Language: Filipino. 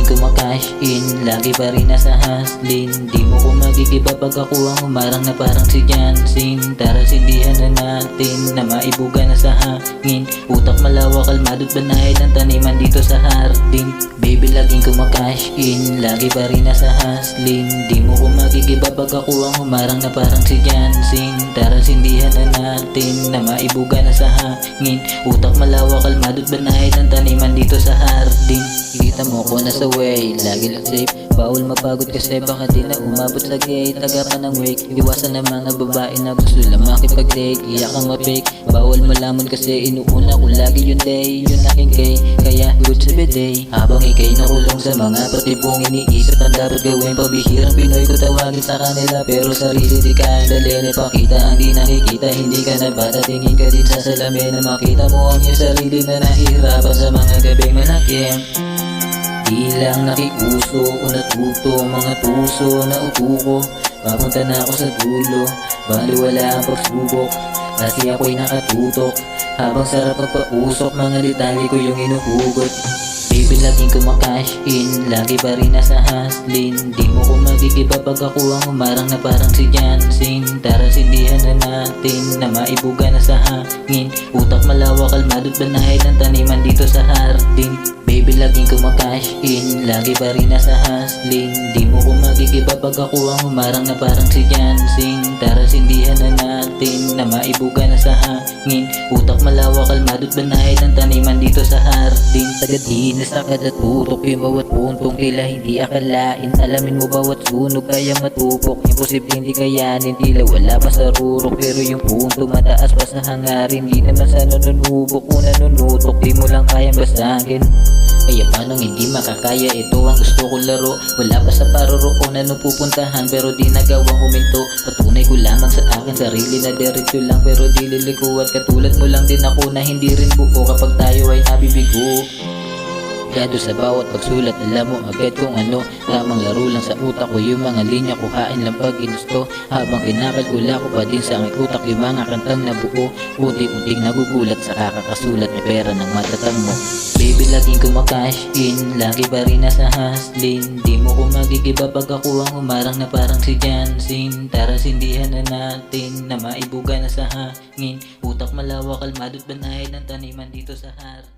kumakash in, lagi pa rin nasa hustling. Di mo ko magigiba pag ako ang humarang na parang si Jansin. Tara sindihan na natin na maibuga na sa hangin. Utak malawak, kalmado't banayad ng taniman dito sa hardin. Baby laging kumakash in, lagi pa rin nasa hustling. Di mo ko magigiba pag ako ang humarang na parang si Jansin. Tara sindihan na natin na maibuga na sa hangin. Utak malawak, kalmado't banayad ng taniman dito sa hardin. Kita mo ko nasa way, lagi lang safe. Bawal mapagod kasi baka di na umabot sa gate. Taga ka ng wake, iwasan ng mga babae na gusto lang makipag-date. Iyak kang ma-fake, bawal malaman kasi inuuna ko lagi yun day. Yun aking gay, kaya good sa biday. Habang ikay nakulong sa mga patibong iniisip ang dapat gawin. Pabihirang Pinoy ko tawagin sa kanila, pero sarili di kaya dalhin. Ipakita ang di nakikita, hindi ka na bata. Tingin ka din sa salamin na makita mo ang iyong sarili na nahihirapan sa mga gabing malakim. Di lang nakikuso o natuto, mga tuso na upo ko. Papunta na ako sa dulo, bali wala ang pagsubok, kasi ako'y nakatutok. Habang sarap pagpausok, mga detalye ko yung inuhugot. Baby laging kumakash in, lagi pa rin nasa hustling. Di mo ko magigiba pag ako ang humarang na parang si Jansin. Tara sindihan na natin na maibuga na sa hangin. Utak malawak, kalmado't banayad ng taniman dito sa hardin. Baby laging kumakash in, lagi pa rin nasa hustling. Di mo ko magigiba pag ako ang humarang na parang si Jansin. Tara sindihan na natin na maibuga na sa hangin. Utak malawak, kalmado't banayad ng taniman dito sa hardin. Tagadinas na kada tutok, yung bawat puntong tila hindi akalain. Alamin mo bawat sunog kaya matupok, imposible hindi kayanin. Tila wala pa sa rurok, pero yung punto mataas pa sa hangarin. Di naman sa nanunubok o nanunutok, di mo lang kayang basagin. Kaya paanong hindi makakaya, ito ang gusto ko laro. Wala pa sa paroroon na pupuntahan, pero di nagawang huminto. Patunay ko lamang sa akin sarili na diretso lang, pero di liliko. At katulad mo lang din ako na hindi rin buo kapag tayo ay nabibigo. Kado sa bawat pagsulat, alam mo agad kung ano tamang laro lang sa utak ko. Yung mga linya kuhain lang pag ginusto, habang kinakalkula ko pa din sa aking utak yung mga kantang nabuo. Unti-unting nagugulat sa kakakasulat, may pera ng matatang mo. Baby laging kumakash in, lagi pa rin nasa hustling. Di mo ko magigiba pag ako ang humarang na parang si Jansin. Tara sindihan na natin na maibuga na sa hangin. Utak malawak, kalmado't banayad ng taniman dito sa hardin.